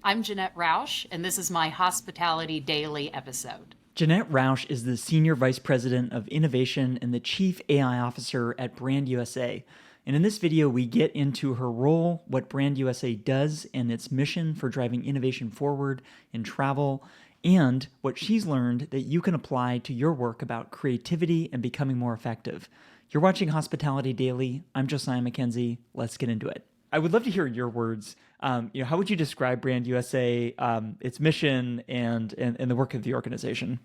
I'm Janette Roush, and this is my Hospitality Daily episode. Janette Roush is the Senior Vice President of Innovation and the Chief AI Officer at Brand USA. And in this video, we get into her role, what Brand USA does, and its mission for driving innovation forward in travel, and what she's learned that you can apply to your work about creativity and becoming more effective. You're watching Hospitality Daily. I'm Josiah McKenzie. Let's get into it. I would love to hear your words. How would you describe Brand USA, its mission, and the work of the organization?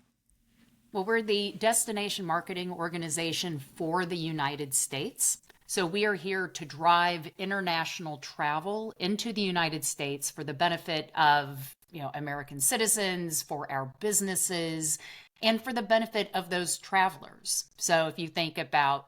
Well, we're the destination marketing organization for the United States. So we are here to drive international travel into the United States for the benefit of, American citizens, for our businesses, and for the benefit of those travelers. So if you think about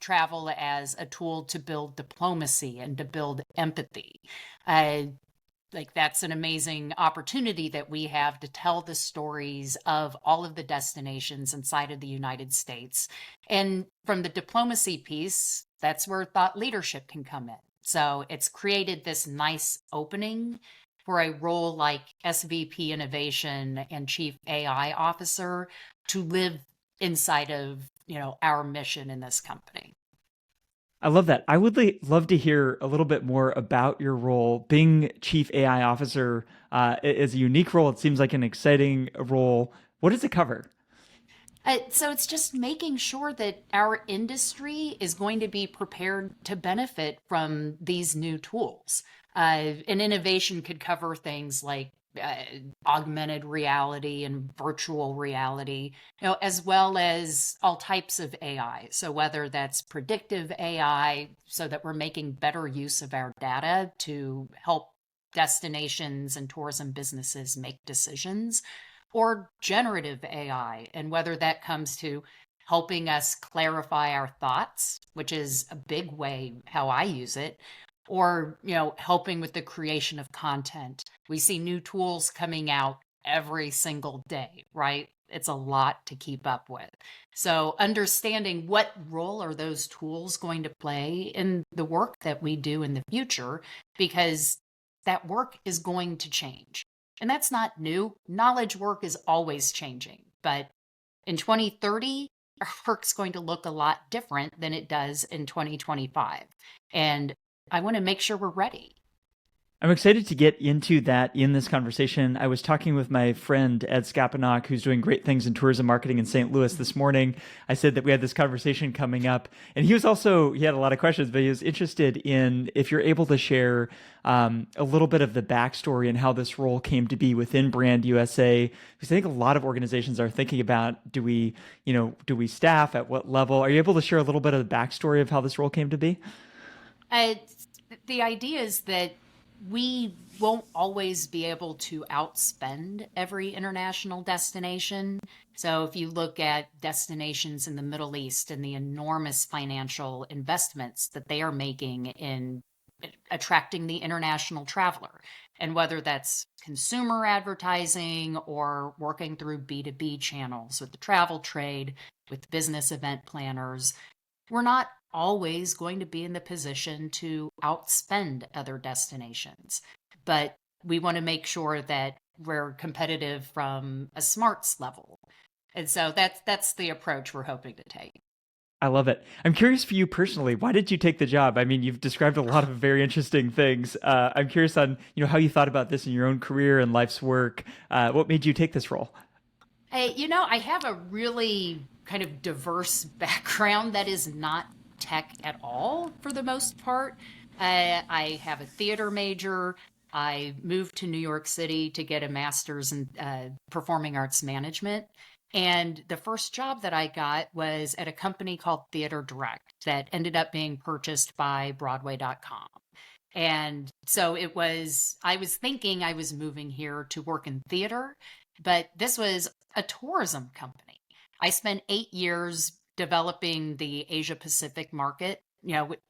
travel as a tool to build diplomacy and to build empathy, that's an amazing opportunity that we have to tell the stories of all of the destinations inside of the United States. And from the diplomacy piece, that's where thought leadership can come in. So it's created this nice opening for a role like SVP Innovation and Chief AI Officer to live inside of, our mission in this company. I love that. I would love to hear a little bit more about your role. Being Chief AI Officer is a unique role. It seems like an exciting role. What does it cover? So it's just making sure that our industry is going to be prepared to benefit from these new tools. And innovation could cover things like augmented reality and virtual reality, as well as all types of AI. So whether that's predictive AI, so that we're making better use of our data to help destinations and tourism businesses make decisions, or generative AI, and whether that comes to helping us clarify our thoughts, which is a big way how I use it, or helping with the creation of content. We see new tools coming out every single day, right? It's a lot to keep up with. So understanding what role are those tools going to play in the work that we do in the future, because that work is going to change. And that's not new. Knowledge work is always changing. But in 2030, our work's going to look a lot different than it does in 2025. And I want to make sure we're ready. I'm excited to get into that in this conversation. I was talking with my friend Ed Skapanak, who's doing great things in tourism marketing in St. Louis this morning. I said that we had this conversation coming up, and he had a lot of questions, but he was interested in if you're able to share a little bit of the backstory and how this role came to be within Brand USA. Because I think a lot of organizations are thinking about, do we staff at what level? Are you able to share a little bit of the backstory of how this role came to be? The idea is that we won't always be able to outspend every international destination. So if you look at destinations in the Middle East and the enormous financial investments that they are making in attracting the international traveler, and whether that's consumer advertising or working through B2B channels with the travel trade, with business event planners, we're not always going to be in the position to outspend other destinations. But we want to make sure that we're competitive from a smarts level. And so that's the approach we're hoping to take. I love it. I'm curious for you personally, why did you take the job? I mean, you've described a lot of very interesting things. I'm curious on, how you thought about this in your own career and life's work. What made you take this role? I have a really kind of diverse background that is not tech at all for the most part. I have a theater major. I moved to New York City to get a master's in performing arts management. And the first job that I got was at a company called Theater Direct that ended up being purchased by Broadway.com. And so I was thinking I was moving here to work in theater, but this was a tourism company. I spent 8 years developing the Asia Pacific market,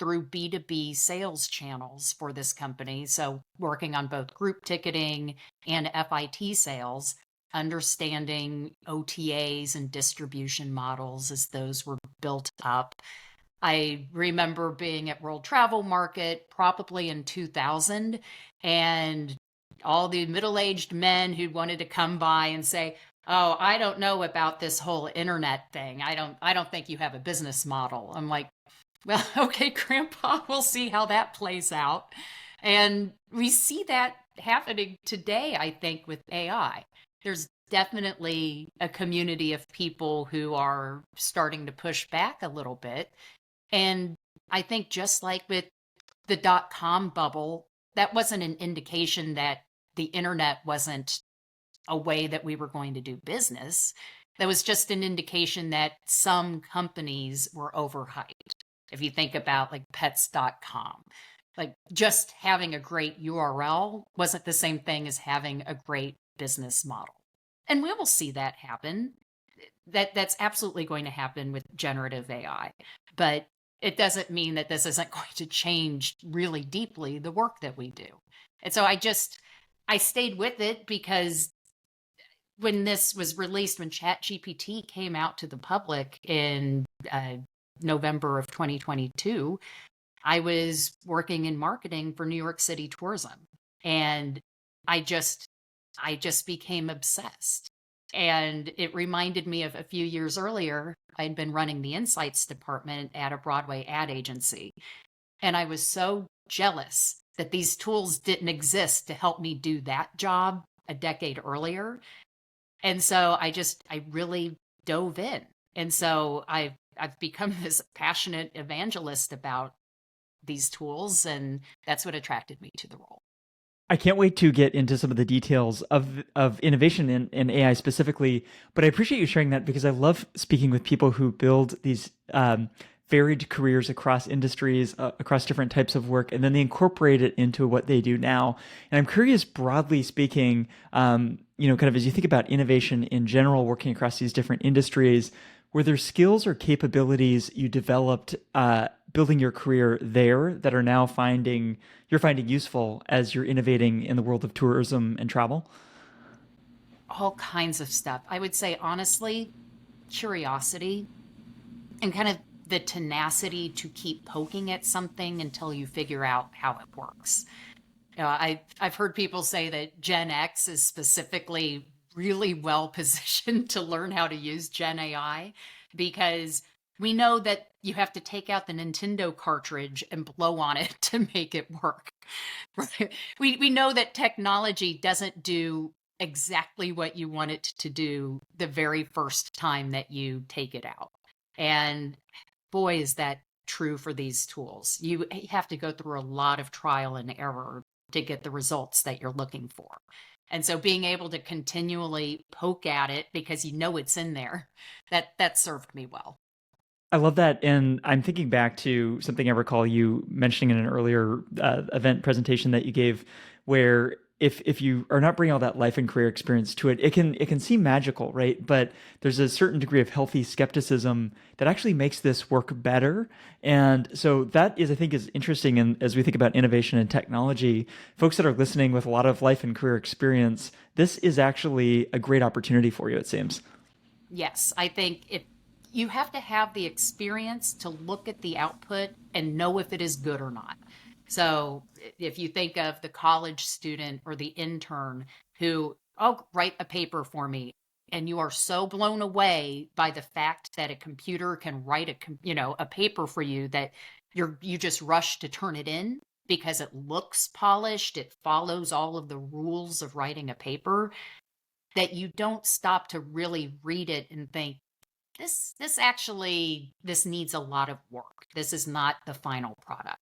through B2B sales channels for this company. So working on both group ticketing and FIT sales, understanding OTAs and distribution models as those were built up. I remember being at World Travel Market probably in 2000 and all the middle-aged men who wanted to come by and say, "Oh, I don't know about this whole internet thing. I don't think you have a business model." I'm like, "Well, okay, Grandpa, we'll see how that plays out." And we see that happening today, I think, with AI. There's definitely a community of people who are starting to push back a little bit. And I think just like with the dot-com bubble, that wasn't an indication that the internet wasn't a way that we were going to do business. That was just an indication that some companies were overhyped. If you think about like pets.com, like just having a great URL wasn't the same thing as having a great business model. And we will see that happen. That's absolutely going to happen with generative AI. But it doesn't mean that this isn't going to change really deeply the work that we do. And so I stayed with it because when this was released, when ChatGPT came out to the public in November of 2022, I was working in marketing for New York City tourism. And I just I just became obsessed. And it reminded me of a few years earlier, I'd been running the insights department at a Broadway ad agency. And I was so jealous that these tools didn't exist to help me do that job a decade earlier. And so I really dove in. And so I've become this passionate evangelist about these tools, and that's what attracted me to the role. I can't wait to get into some of the details of innovation in AI specifically, but I appreciate you sharing that because I love speaking with people who build these varied careers across industries, across different types of work, and then they incorporate it into what they do now. And I'm curious, broadly speaking, kind of as you think about innovation in general, working across these different industries, were there skills or capabilities you developed building your career there that are now you're finding useful as you're innovating in the world of tourism and travel? All kinds of stuff. I would say, honestly, curiosity and kind of the tenacity to keep poking at something until you figure out how it works. I've heard people say that Gen X is specifically really well positioned to learn how to use Gen AI because we know that you have to take out the Nintendo cartridge and blow on it to make it work. Right? We know that technology doesn't do exactly what you want it to do the very first time that you take it out. And boy, is that true for these tools. You have to go through a lot of trial and error to get the results that you're looking for. And so being able to continually poke at it because you know it's in there, that served me well. I love that. And I'm thinking back to something I recall you mentioning in an earlier event presentation that you gave, where if you are not bringing all that life and career experience to it, it can seem magical, right? But there's a certain degree of healthy skepticism that actually makes this work better. And so that is, I think, is interesting. And as we think about innovation and technology, folks that are listening with a lot of life and career experience, this is actually a great opportunity for you, it seems. Yes, I think you have to have the experience to look at the output and know if it is good or not. So if you think of the college student or the intern who, oh, write a paper for me, and you are so blown away by the fact that a computer can write a paper for you that you just rush to turn it in because it looks polished, it follows all of the rules of writing a paper, that you don't stop to really read it and think, this needs a lot of work. This is not the final product.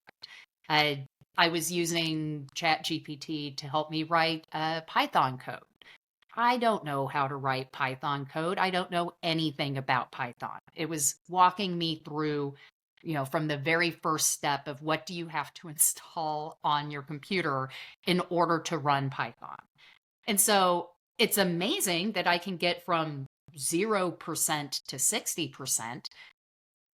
I was using ChatGPT to help me write Python code. I don't know how to write Python code. I don't know anything about Python. It was walking me through, from the very first step of what do you have to install on your computer in order to run Python. And so it's amazing that I can get from 0% to 60%.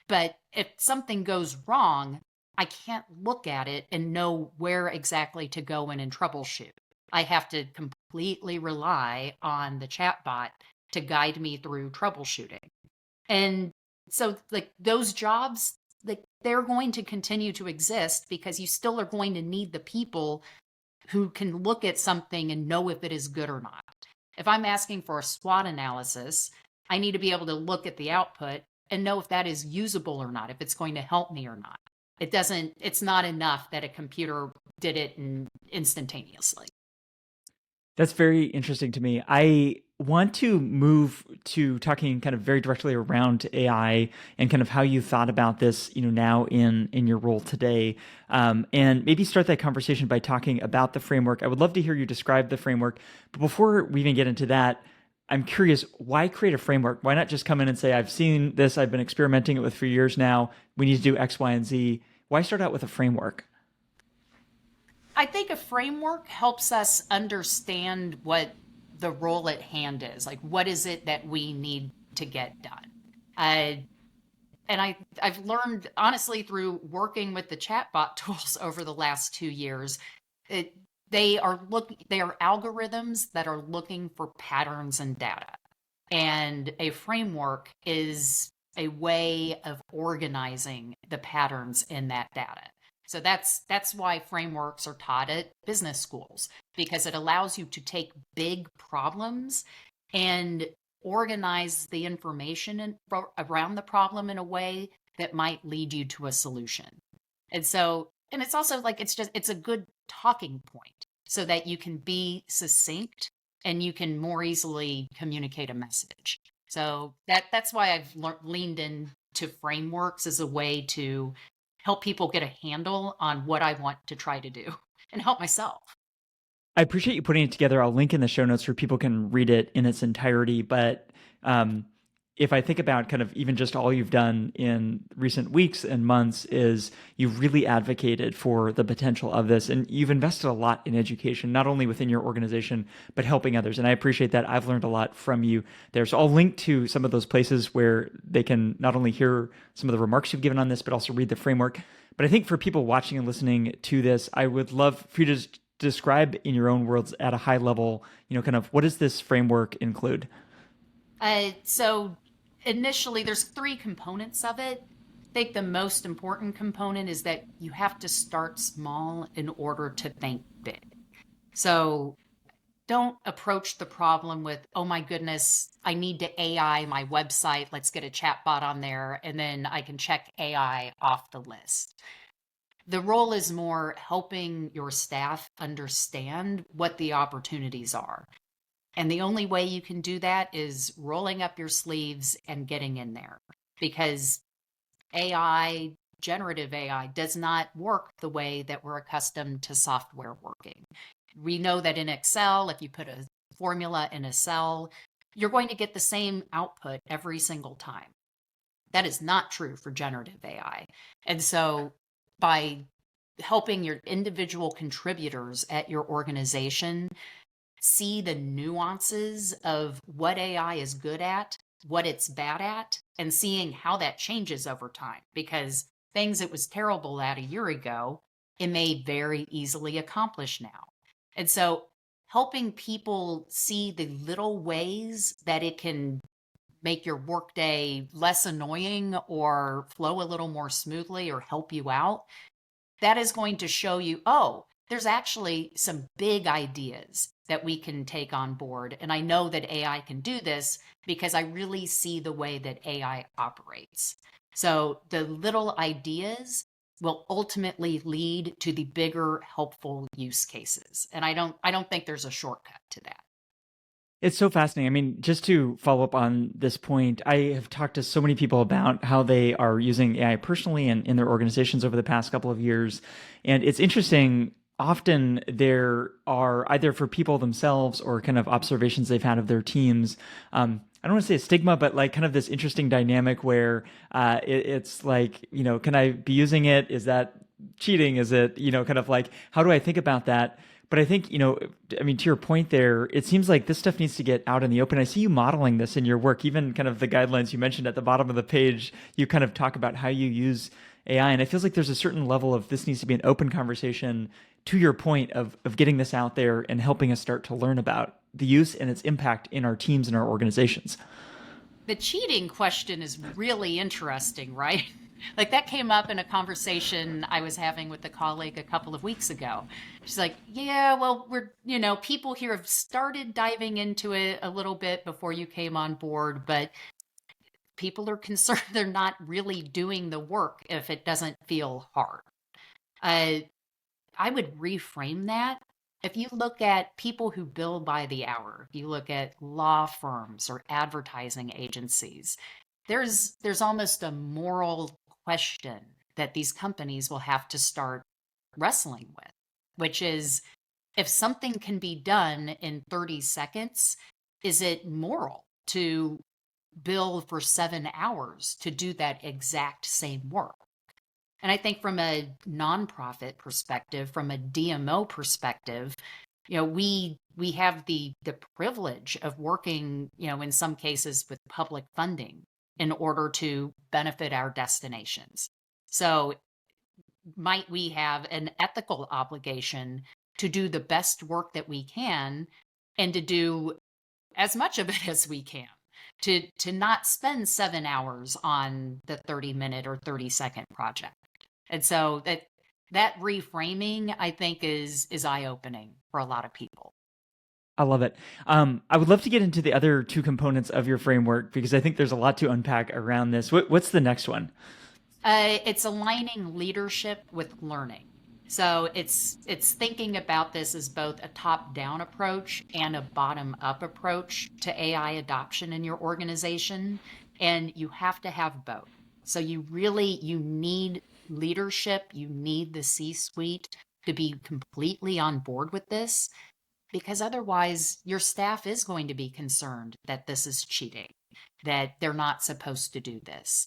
But if something goes wrong, I can't look at it and know where exactly to go in and troubleshoot. I have to completely rely on the chatbot to guide me through troubleshooting. And so, like, those jobs, like, they're going to continue to exist because you still are going to need the people who can look at something and know if it is good or not. If I'm asking for a SWOT analysis, I need to be able to look at the output and know if that is usable or not, if it's going to help me or not. It's not enough that a computer did it instantaneously. That's very interesting to me. I want to move to talking kind of very directly around AI and kind of how you thought about this, now in your role today, and maybe start that conversation by talking about the framework. I would love to hear you describe the framework, but before we even get into that, I'm curious, why create a framework? Why not just come in and say, I've seen this, I've been experimenting it with for years now, we need to do X, Y, and Z. Why start out with a framework? I think a framework helps us understand what the role at hand is. Like, what is it that we need to get done? Uh, I've learned honestly through working with the chatbot tools over the last 2 years, it, they are algorithms that are looking for patterns and data. And a framework is a way of organizing the patterns in that data. So that's why frameworks are taught at business schools, because it allows you to take big problems and organize the information around the problem in a way that might lead you to a solution. And it's also like it's a good talking point so that you can be succinct and you can more easily communicate a message. So that's why I've leaned into frameworks as a way to help people get a handle on what I want to try to do and help myself. I appreciate you putting it together. I'll link in the show notes where people can read it in its entirety. But if I think about kind of even just all you've done in recent weeks and months, is you've really advocated for the potential of this, and you've invested a lot in education, not only within your organization, but helping others. And I appreciate that. I've learned a lot from you there. So I'll link to some of those places where they can not only hear some of the remarks you've given on this, but also read the framework. But I think for people watching and listening to this, I would love for you to just describe in your own words at a high level, kind of what does this framework include? So initially, there's three components of it. I think the most important component is that you have to start small in order to think big. So don't approach the problem with, oh my goodness, I need to AI my website. Let's get a chatbot on there, and then I can check AI off the list. The role is more helping your staff understand what the opportunities are. And the only way you can do that is rolling up your sleeves and getting in there, because AI, generative AI, does not work the way that we're accustomed to software working. We know that in Excel, if you put a formula in a cell, you're going to get the same output every single time. That is not true for generative AI. And so by helping your individual contributors at your organization see the nuances of what AI is good at, what it's bad at, and seeing how that changes over time. Because things it was terrible at a year ago, it may very easily accomplish now. And so helping people see the little ways that it can make your workday less annoying or flow a little more smoothly or help you out, that is going to show you, oh, there's actually some big ideas that we can take on board. And I know that AI can do this because I really see the way that AI operates. So the little ideas will ultimately lead to the bigger helpful use cases. And I don't think there's a shortcut to that. It's so fascinating. I mean, just to follow up on this point, I have talked to so many people about how they are using AI personally and in their organizations over the past couple of years. And it's interesting. Often there are, either for people themselves or kind of observations they've had of their teams, I don't want to say a stigma, but like kind of this interesting dynamic where it's like, can I be using it? Is that cheating? Is it, kind of like, how do I think about that? But I think, I mean, to your point there, it seems like this stuff needs to get out in the open. I see you modeling this in your work, even kind of the guidelines you mentioned at the bottom of the page. You kind of talk about how you use AI, and it feels like there's a certain level of this needs to be an open conversation, to your point of getting this out there and helping us start to learn about the use and its impact in our teams and our organizations. The cheating question is really interesting, right? Like that came up in a conversation I was having with a colleague a couple of weeks ago. She's like, yeah, well, people here have started diving into it a little bit before you came on board, but people are concerned they're not really doing the work if it doesn't feel hard. Uh, I would reframe that. If you look at people who bill by the hour, if you look at law firms or advertising agencies, there's almost a moral question that these companies will have to start wrestling with, which is if something can be done in 30 seconds, is it moral to bill for 7 hours to do that exact same work? And I think from a nonprofit perspective, from a DMO perspective, we have the privilege of working, in some cases with public funding in order to benefit our destinations. So might we have an ethical obligation to do the best work that we can and to do as much of it as we can to not spend 7 hours on the 30-minute or 30-second project. And so that reframing, I think, is eye-opening for a lot of people. I love it. I would love to get into the other two components of your framework because I think there's a lot to unpack around this. What's the next one? It's aligning leadership with learning. So it's thinking about this as both a top-down approach and a bottom-up approach to AI adoption in your organization, and you have to have both. So you need leadership, you need the C-suite to be completely on board with this, because otherwise your staff is going to be concerned that this is cheating, that they're not supposed to do this.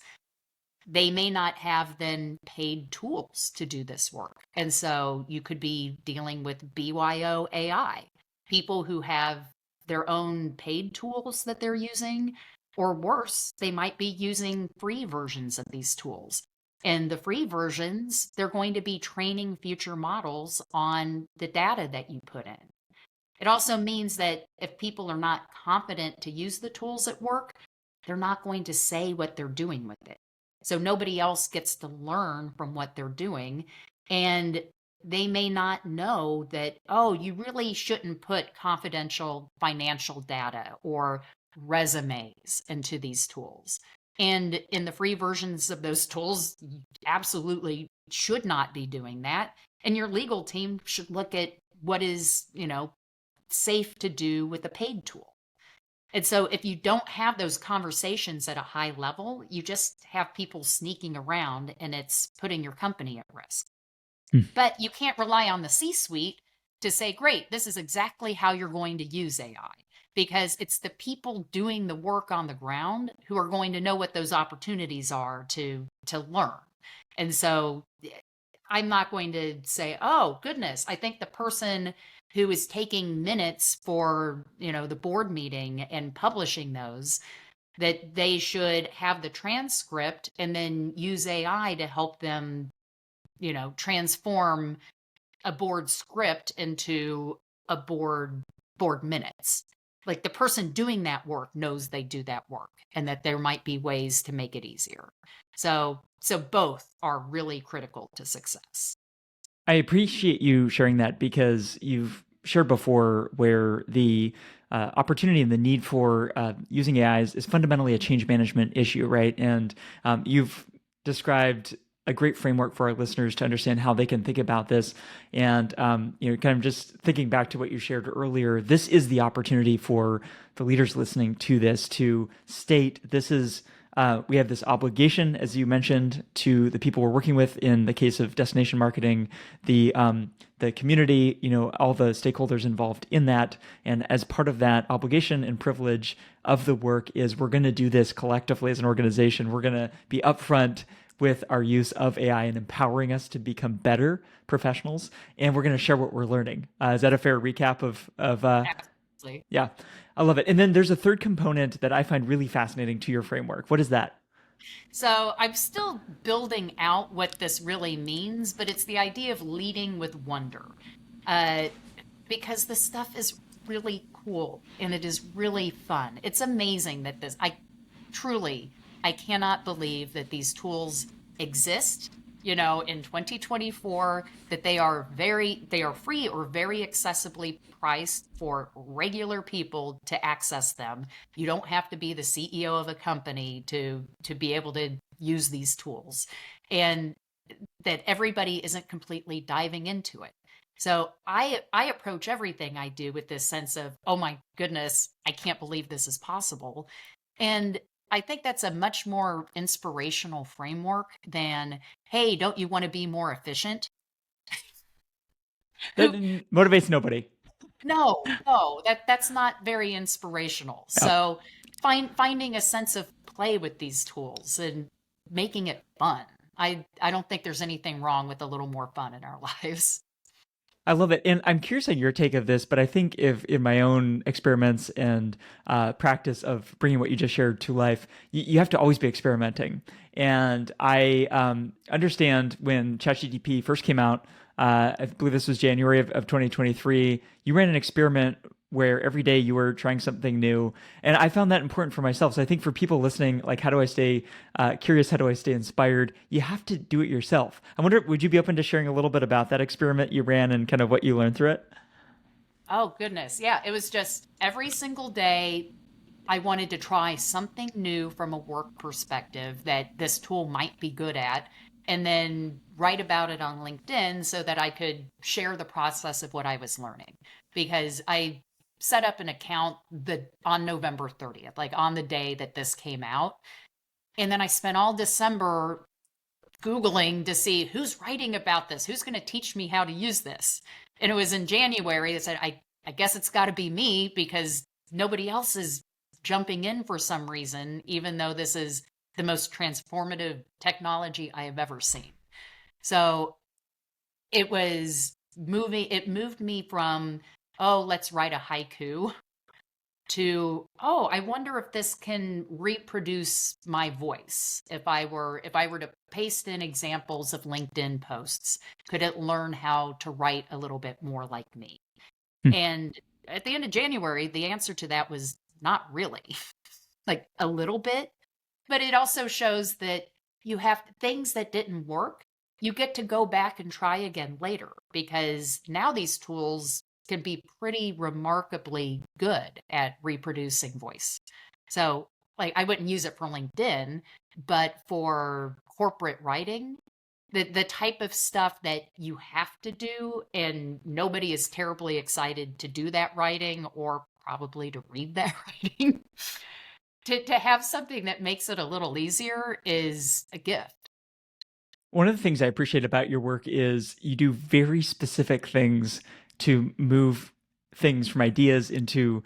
They may not have then paid tools to do this work. And so you could be dealing with BYO AI, people who have their own paid tools that they're using, or worse, they might be using free versions of these tools. And the free versions, they're going to be training future models on the data that you put in. It also means that if people are not competent to use the tools at work, they're not going to say what they're doing with it. So nobody else gets to learn from what they're doing. And they may not know that, oh, you really shouldn't put confidential financial data or resumes into these tools. And in the free versions of those tools, you absolutely should not be doing that. And your legal team should look at what is, safe to do with a paid tool. And so if you don't have those conversations at a high level, you just have people sneaking around and it's putting your company at risk. Hmm. But you can't rely on the C-suite to say, great, this is exactly how you're going to use AI, because it's the people doing the work on the ground who are going to know what those opportunities are to learn. And so I'm not going to say, oh, goodness, I think the person who is taking minutes for, the board meeting and publishing those, that they should have the transcript and then use AI to help them, transform a board script into a board minutes. Like the person doing that work knows they do that work and that there might be ways to make it easier. So both are really critical to success. I appreciate you sharing that because you've shared before where the opportunity and the need for using AI is fundamentally a change management issue, right? And you've described a great framework for our listeners to understand how they can think about this. And kind of just thinking back to what you shared earlier, this is the opportunity for the leaders listening to this to state this is. We have this obligation, as you mentioned, to the people we're working with. In the case of destination marketing, the community, all the stakeholders involved in that, and as part of that obligation and privilege of the work is we're going to do this collectively as an organization. We're going to be upfront with our use of AI and empowering us to become better professionals, and we're going to share what we're learning. Is that a fair recap of? Absolutely. Yeah, I love it. And then there's a third component that I find really fascinating to your framework. What is that? So I'm still building out what this really means, but it's the idea of leading with wonder. Uh, because this stuff is really cool and it is really fun. It's amazing that I cannot believe that these tools exist, in 2024, that they are free or very accessibly priced for regular people to access them. You don't have to be the CEO of a company to be able to use these tools. And that everybody isn't completely diving into it. So I approach everything I do with this sense of, oh my goodness, I can't believe this is possible. And I think that's a much more inspirational framework than, hey, don't you want to be more efficient? That Who motivates nobody. no, that's not very inspirational. Yeah. So finding a sense of play with these tools and making it fun. I don't think there's anything wrong with a little more fun in our lives. I love it. And I'm curious on your take of this, but I think if in my own experiments and practice of bringing what you just shared to life, you have to always be experimenting. And I understand when ChatGPT first came out, I believe this was January of 2023, you ran an experiment where every day you were trying something new. And I found that important for myself. So I think for people listening, like, how do I stay curious? How do I stay inspired? You have to do it yourself. I wonder, would you be open to sharing a little bit about that experiment you ran and kind of what you learned through it? Oh, goodness. Yeah, it was just every single day I wanted to try something new from a work perspective that this tool might be good at, and then write about it on LinkedIn so that I could share the process of what I was learning. Because I set up an account on November 30th, like on the day that this came out. And then I spent all December Googling to see who's writing about this, who's going to teach me how to use this. And it was in January that said, I guess it's got to be me because nobody else is jumping in for some reason, even though this is the most transformative technology I have ever seen. So it moved me from, oh, let's write a haiku to, oh, I wonder if this can reproduce my voice. If I were to paste in examples of LinkedIn posts, could it learn how to write a little bit more like me? Hmm. And at the end of January, the answer to that was not really. Like a little bit, but it also shows that you have things that didn't work. You get to go back and try again later because now these tools can be pretty remarkably good at reproducing voice. So, like, I wouldn't use it for LinkedIn, but for corporate writing, the type of stuff that you have to do, and nobody is terribly excited to do that writing or probably to read that writing. To have something that makes it a little easier is a gift. One of the things I appreciate about your work is you do very specific things to move things from ideas into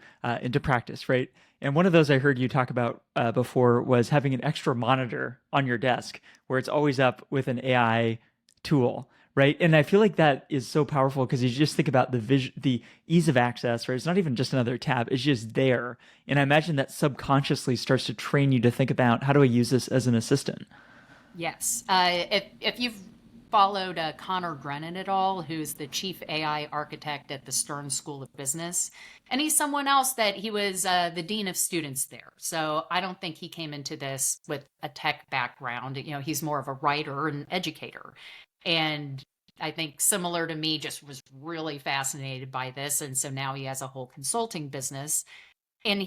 practice, right? And one of those I heard you talk about before was having an extra monitor on your desk where it's always up with an AI tool, right? And I feel like that is so powerful because you just think about the ease of access, right? It's not even just another tab; it's just there. And I imagine that subconsciously starts to train you to think about how do I use this as an assistant. Yes. If you've followed Connor Grennan at all, who's the chief AI architect at the Stern School of Business, and he's someone else that he was the dean of students there. So I don't think he came into this with a tech background. He's more of a writer and educator. And I think similar to me, just was really fascinated by this. And so now he has a whole consulting business. And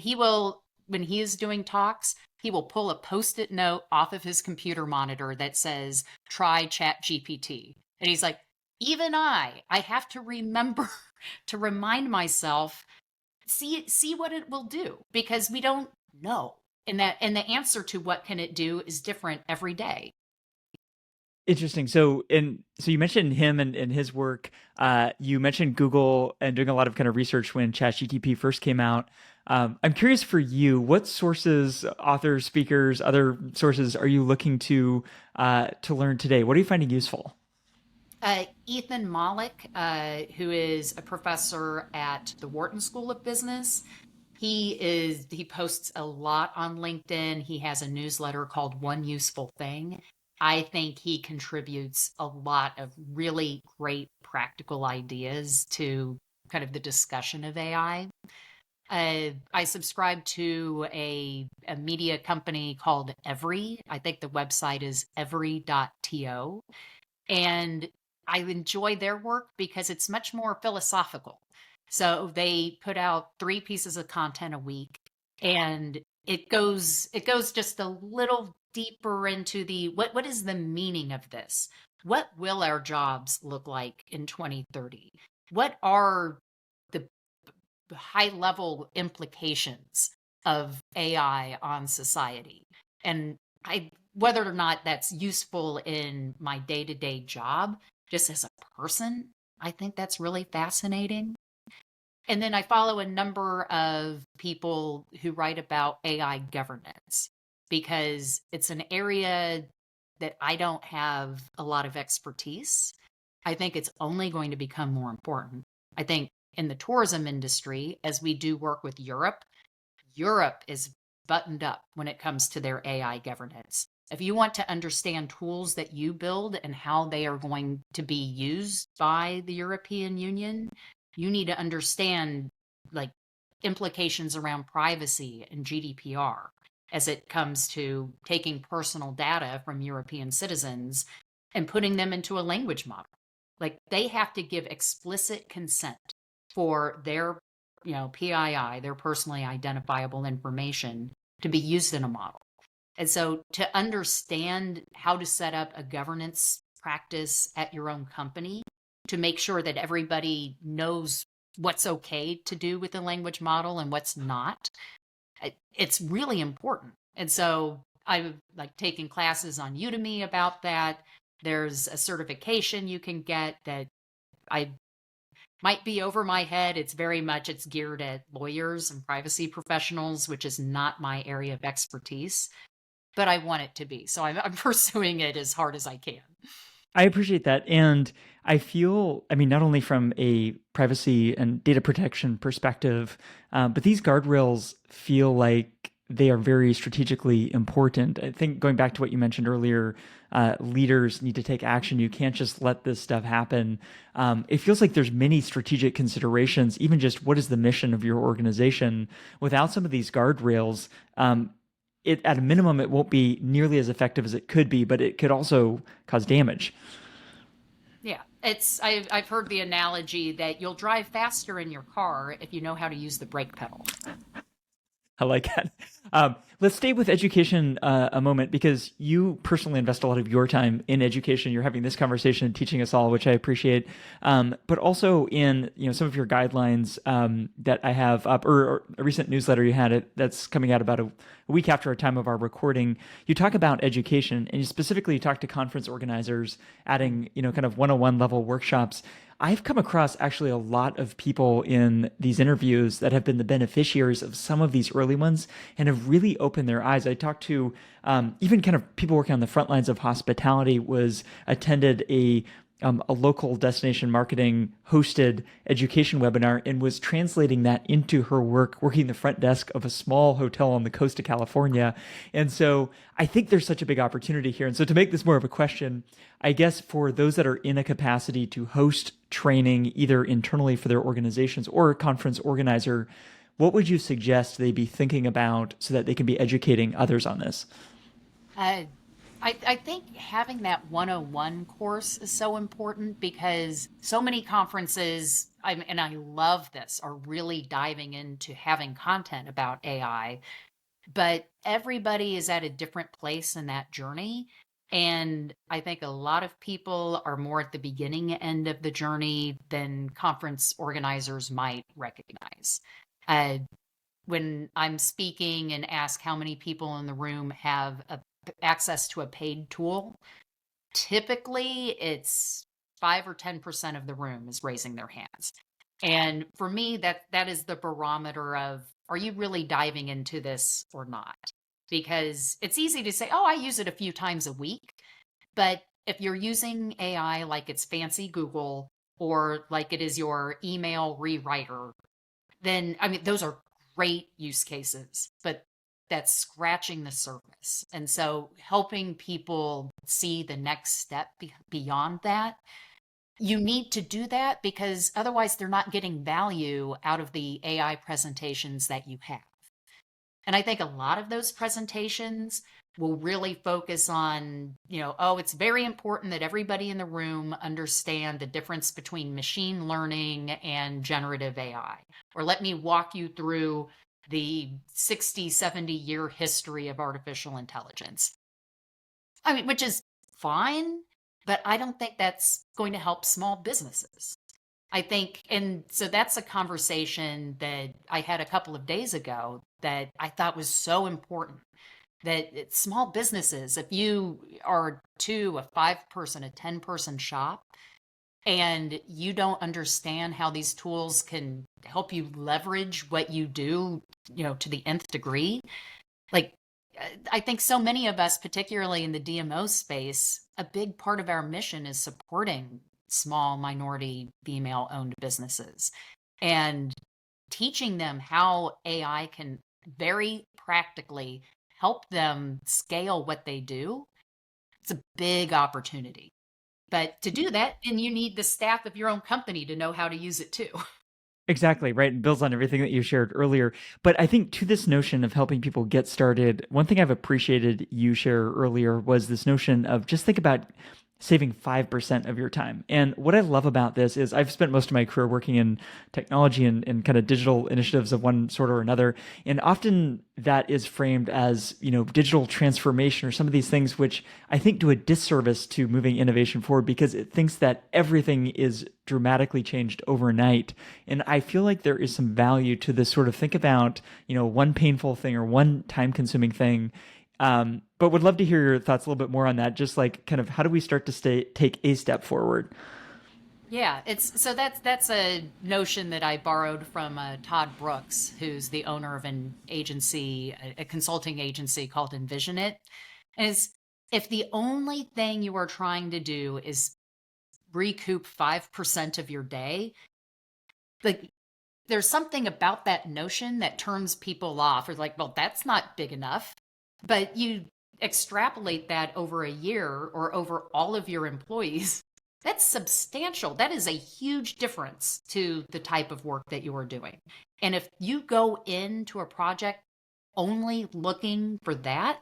when he is doing talks, he will pull a post-it note off of his computer monitor that says, try Chat GPT. And he's like, even I have to remember to remind myself, see what it will do, because we don't know. And the answer to what can it do is different every day. Interesting. So you mentioned him and his work. You mentioned Google and doing a lot of kind of research when ChatGPT first came out. I'm curious for you, what sources, authors, speakers, other sources are you looking to learn today? What are you finding useful? Ethan Malik, who is a professor at the Wharton School of Business, he posts a lot on LinkedIn. He has a newsletter called One Useful Thing. I think he contributes a lot of really great practical ideas to kind of the discussion of AI. I subscribe to a media company called Every. I think the website is every.to. And I enjoy their work because it's much more philosophical. So they put out 3 pieces of content a week, and it goes just a little deeper into the what is the meaning of this? What will our jobs look like in 2030? What are the high level implications of AI on society? And I whether or not that's useful in my day-to-day job, just as a person, I think that's really fascinating. And then I follow a number of people who write about AI governance because it's an area that I don't have a lot of expertise. I think it's only going to become more important. I think in the tourism industry, as we do work with Europe, Europe is buttoned up when it comes to their AI governance. If you want to understand tools that you build and how they are going to be used by the European Union, you need to understand like implications around privacy and GDPR as it comes to taking personal data from European citizens and putting them into a language model. Like they have to give explicit consent for their PII, their personally identifiable information, to be used in a model. And so to understand how to set up a governance practice at your own company to make sure that everybody knows what's okay to do with the language model and what's not, it's really important. And so I've like taken classes on Udemy about that. There's a certification you can get that I might be over my head. It's geared at lawyers and privacy professionals, which is not my area of expertise, but I want it to be. So I'm pursuing it as hard as I can. I appreciate that. And I feel, I mean, not only from a privacy and data protection perspective, but these guardrails feel like they are very strategically important. I think going back to what you mentioned earlier, leaders need to take action. You can't just let this stuff happen. It feels like there's many strategic considerations, even just what is the mission of your organization. Without some of these guardrails, it at a minimum it won't be nearly as effective as it could be, but it could also cause damage. Yeah, I've heard the analogy that you'll drive faster in your car if you know how to use the brake pedal. I like that. Let's stay with education a moment because you personally invest a lot of your time in education. You're having this conversation and teaching us all, which I appreciate. But also in some of your guidelines that I have up, or a recent newsletter you had that's coming out about a week after our time of our recording. You talk about education, and you specifically talk to conference organizers, adding kind of 101 level workshops. I've come across actually a lot of people in these interviews that have been the beneficiaries of some of these early ones and have really opened their eyes. I talked to even kind of people working on the front lines of hospitality. Was attended a local destination marketing hosted education webinar and was translating that into her work working the front desk of a small hotel on the coast of California. And so I think there's such a big opportunity here. And so to make this more of a question, I guess for those that are in a capacity to host training either internally for their organizations or a conference organizer, what would you suggest they be thinking about so that they can be educating others on this? Uh, I think having that 101 course is so important because so many conferences, and I love this, are really diving into having content about AI, but everybody is at a different place in that journey. And I think a lot of people are more at the beginning end of the journey than conference organizers might recognize. Uh, when I'm speaking and ask how many people in the room have access to a paid tool, typically it's 5 or 10% of the room is raising their hands. And for me, that is the barometer of, are you really diving into this or not? Because it's easy to say, oh, I use it a few times a week. But if you're using AI like it's fancy Google or like it is your email rewriter, then I mean, those are great use cases, but that's scratching the surface. And so helping people see the next step beyond that you need to do that because otherwise they're not getting value out of the AI presentations that you have. And I think a lot of those presentations will really focus on, oh, it's very important that everybody in the room understand the difference between machine learning and generative AI. Or let me walk you through the 60, 70-year history of artificial intelligence. I mean, which is fine, but I don't think that's going to help small businesses. I think, and so that's a conversation that I had a couple of days ago that I thought was so important that small businesses, if you are a 5-person, a 10-person shop, and you don't understand how these tools can help you leverage what you do, to the nth degree, like I think so many of us, particularly in the DMO space, a big part of our mission is supporting small minority female owned businesses and teaching them how AI can very practically help them scale what they do. It's a big opportunity. But to do that, then you need the staff of your own company to know how to use it too. Exactly, right. It builds on everything that you shared earlier. But I think to this notion of helping people get started, one thing I've appreciated you share earlier was this notion of just think about saving 5% of your time. And what I love about this is I've spent most of my career working in technology and kind of digital initiatives of one sort or another. And often that is framed as, digital transformation or some of these things, which I think do a disservice to moving innovation forward because it thinks that everything is dramatically changed overnight. And I feel like there is some value to this sort of think about, one painful thing or one time consuming thing. But would love to hear your thoughts a little bit more on that. Just like kind of how do we start to take a step forward? Yeah, that's a notion that I borrowed from Todd Brooks, who's the owner of an agency, a consulting agency called Envision It. And is if the only thing you are trying to do is recoup 5% of your day, like there's something about that notion that turns people off. Or like, well, that's not big enough. But you extrapolate that over a year or over all of your employees, that's substantial. That is a huge difference to the type of work that you are doing. And if you go into a project only looking for that,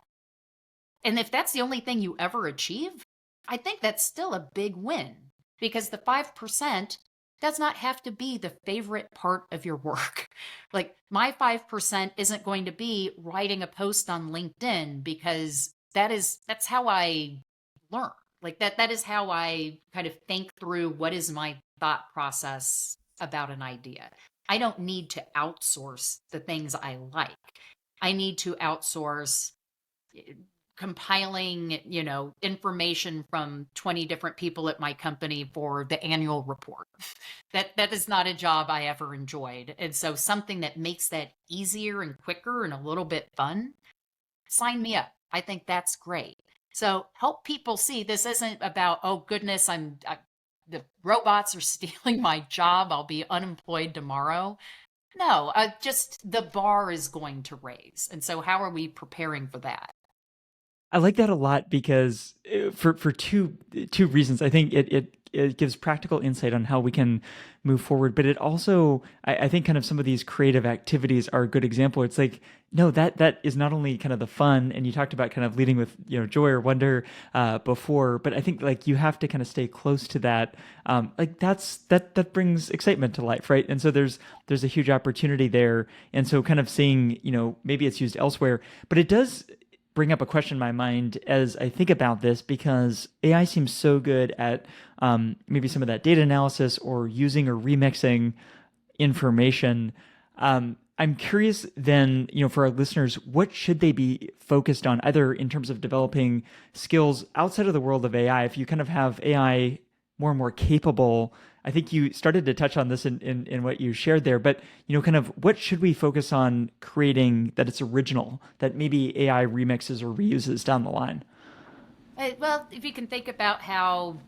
and if that's the only thing you ever achieve, I think that's still a big win because the 5% does not have to be the favorite part of your work. Like my 5% isn't going to be writing a post on LinkedIn because that's how I learn. Like that is how I kind of think through what is my thought process about an idea. I don't need to outsource the things I like. I need to outsource compiling, information from 20 different people at my company for the annual report. That is not a job I ever enjoyed. And so something that makes that easier and quicker and a little bit fun, sign me up. I think that's great. So help people see this isn't about, oh goodness, the robots are stealing my job. I'll be unemployed tomorrow. No, just the bar is going to raise. And so how are we preparing for that? I like that a lot because for two reasons. I think it gives practical insight on how we can move forward, but it also I think kind of some of these creative activities are a good example. It's like no, that is not only kind of the fun, and you talked about kind of leading with joy or wonder before, but I think like you have to kind of stay close to that. Like that brings excitement to life, right? And so there's a huge opportunity there, and so kind of seeing maybe it's used elsewhere, but it does bring up a question in my mind as I think about this because AI seems so good at maybe some of that data analysis or using or remixing information. I'm curious then, for our listeners, what should they be focused on, either in terms of developing skills outside of the world of AI? If you kind of have AI more and more capable, I think you started to touch on this in what you shared there, but kind of what should we focus on creating that it's original, that maybe AI remixes or reuses down the line? Well, if you can think about how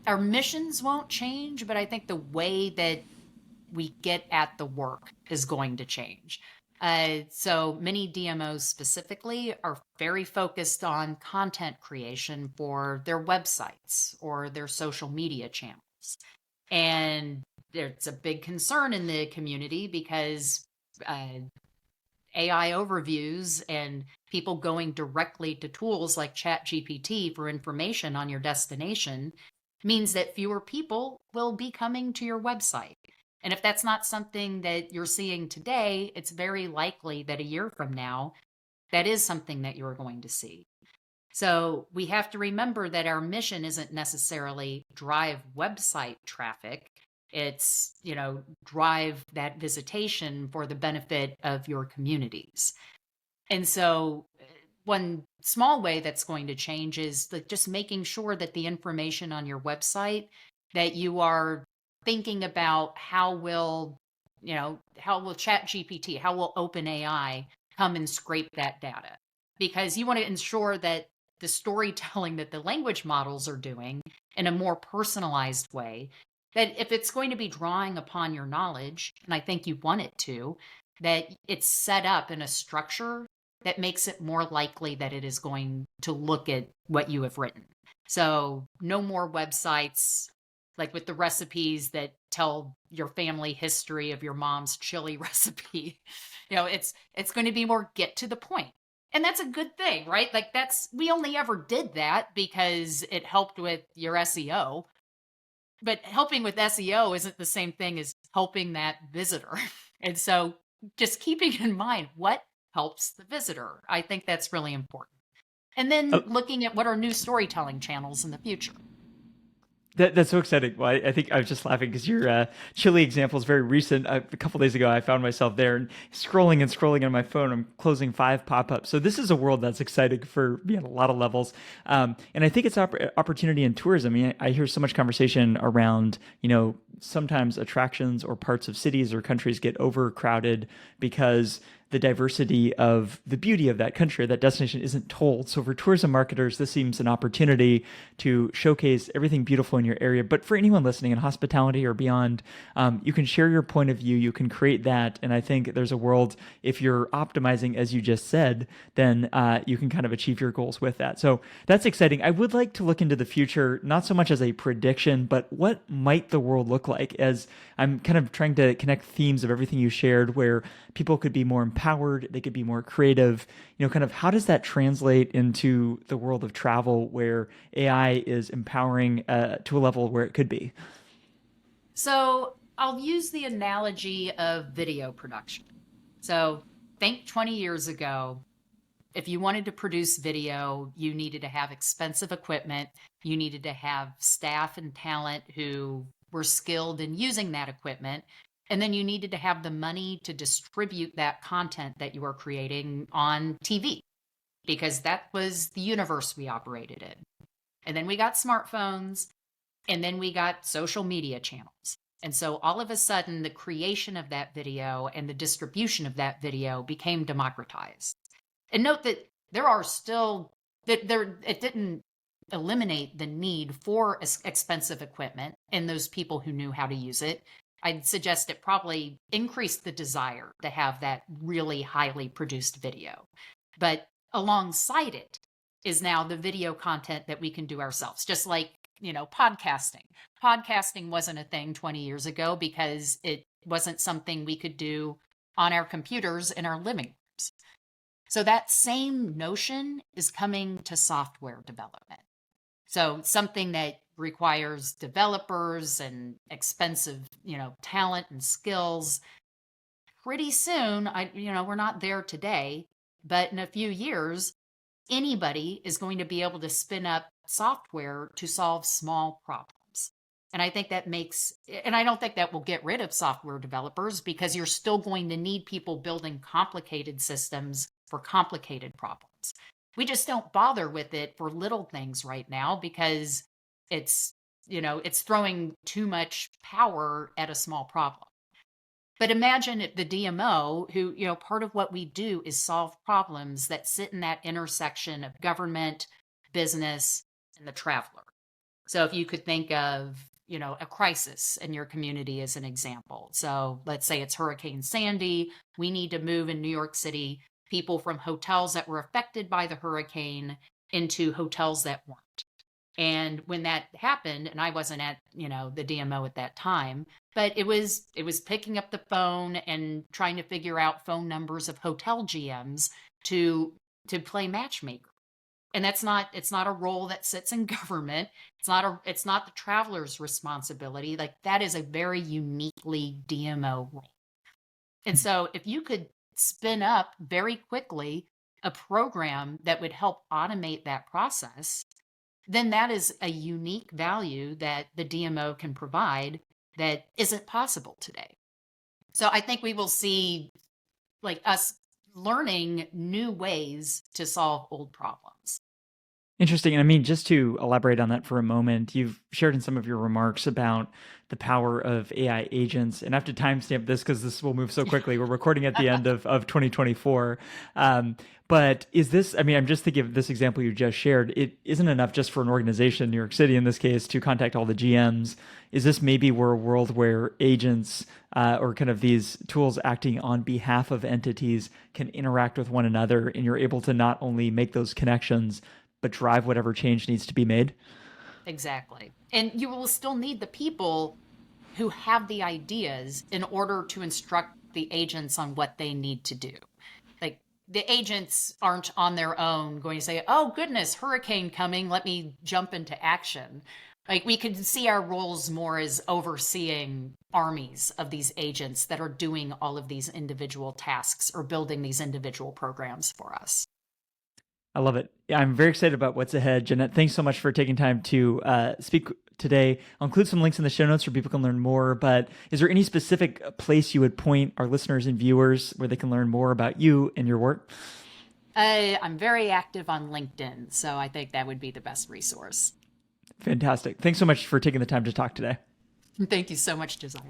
our missions won't change, but I think the way that we get at the work is going to change. So many DMOs specifically are very focused on content creation for their websites or their social media channels. And there's a big concern in the community because uh, AI overviews and people going directly to tools like ChatGPT for information on your destination means that fewer people will be coming to your website. And if that's not something that you're seeing today, it's very likely that a year from now, that is something that you're going to see. So we have to remember that our mission isn't necessarily drive website traffic. It's, drive that visitation for the benefit of your communities. And so one small way that's going to change is like just making sure that the information on your website that you are thinking about how will chat gpt how will OpenAI come and scrape that data, because you want to ensure that the storytelling that the language models are doing in a more personalized way, that if it's going to be drawing upon your knowledge, and I think you want it to, that it's set up in a structure that makes it more likely that it is going to look at what you have written. So, no more websites like with the recipes that tell your family history of your mom's chili recipe. It's going to be more get to the point. And that's a good thing, right? Like we only ever did that because it helped with your SEO. But helping with SEO isn't the same thing as helping that visitor. And so just keeping in mind what helps the visitor. I think that's really important. And then looking at what are new storytelling channels in the future. That's so exciting. Well, I think I was just laughing because your chili example is very recent. A couple days ago, I found myself there and scrolling on my phone. I'm closing 5 pop-ups. So this is a world that's exciting for me on a lot of levels. And I think it's opportunity in tourism. I mean, I hear so much conversation around, sometimes attractions or parts of cities or countries get overcrowded because the diversity of the beauty of that country, that destination isn't told. So for tourism marketers, this seems an opportunity to showcase everything beautiful in your area. But for anyone listening in hospitality or beyond, you can share your point of view, you can create that. And I think there's a world, if you're optimizing, as you just said, then you can kind of achieve your goals with that. So that's exciting. I would like to look into the future, not so much as a prediction, but what might the world look like, as I'm kind of trying to connect themes of everything you shared, where people could be more empowered, they could be more creative, kind of how does that translate into the world of travel where AI is empowering to a level where it could be? So I'll use the analogy of video production. So think 20 years ago, if you wanted to produce video, you needed to have expensive equipment. You needed to have staff and talent who were skilled in using that equipment. And then you needed to have the money to distribute that content that you were creating on TV, because that was the universe we operated in. And then we got smartphones, and then we got social media channels. And so all of a sudden, the creation of that video and the distribution of that video became democratized. And note that there are still, it didn't eliminate the need for expensive equipment and those people who knew how to use it. I'd suggest it probably increased the desire to have that really highly produced video. But alongside it is now the video content that we can do ourselves, just like, podcasting. Podcasting wasn't a thing 20 years ago because it wasn't something we could do on our computers in our living rooms. So that same notion is coming to software development. So something that requires developers and expensive, talent and skills. Pretty soon, we're not there today, but in a few years, anybody is going to be able to spin up software to solve small problems. And I don't think that will get rid of software developers, because you're still going to need people building complicated systems for complicated problems. We just don't bother with it for little things right now because it's throwing too much power at a small problem. But imagine the DMO who, part of what we do is solve problems that sit in that intersection of government, business, and the traveler. So if you could think of, a crisis in your community as an example. So let's say it's Hurricane Sandy. We need to move in New York City people from hotels that were affected by the hurricane into hotels that weren't. And when that happened, and I wasn't at, the DMO at that time, but it was picking up the phone and trying to figure out phone numbers of hotel GMs to play matchmaker. And it's not a role that sits in government. It's not the traveler's responsibility. Like, that is a very uniquely DMO role. And so if you could spin up very quickly a program that would help automate that process, then that is a unique value that the DMO can provide that isn't possible today. So I think we will see, like, us learning new ways to solve old problems. Interesting. And I mean, just to elaborate on that for a moment, you've shared in some of your remarks about the power of AI agents. And I have to timestamp this because this will move so quickly. We're recording at the end of 2024. But is this, I mean, I'm just thinking of this example you just shared. It isn't enough just for an organization, New York City in this case, to contact all the GMs. Is this maybe we're a world where agents or kind of these tools acting on behalf of entities can interact with one another, and you're able to not only make those connections, but drive whatever change needs to be made? Exactly. And you will still need the people who have the ideas in order to instruct the agents on what they need to do. Like, the agents aren't on their own going to say, oh, goodness, hurricane coming, let me jump into action. Like, we could see our roles more as overseeing armies of these agents that are doing all of these individual tasks or building these individual programs for us. I love it. Yeah, I'm very excited about what's ahead. Janette, thanks so much for taking time to speak today. I'll include some links in the show notes where people can learn more, but is there any specific place you would point our listeners and viewers where they can learn more about you and your work? I'm very active on LinkedIn, so I think that would be the best resource. Fantastic. Thanks so much for taking the time to talk today. Thank you so much, Josiah.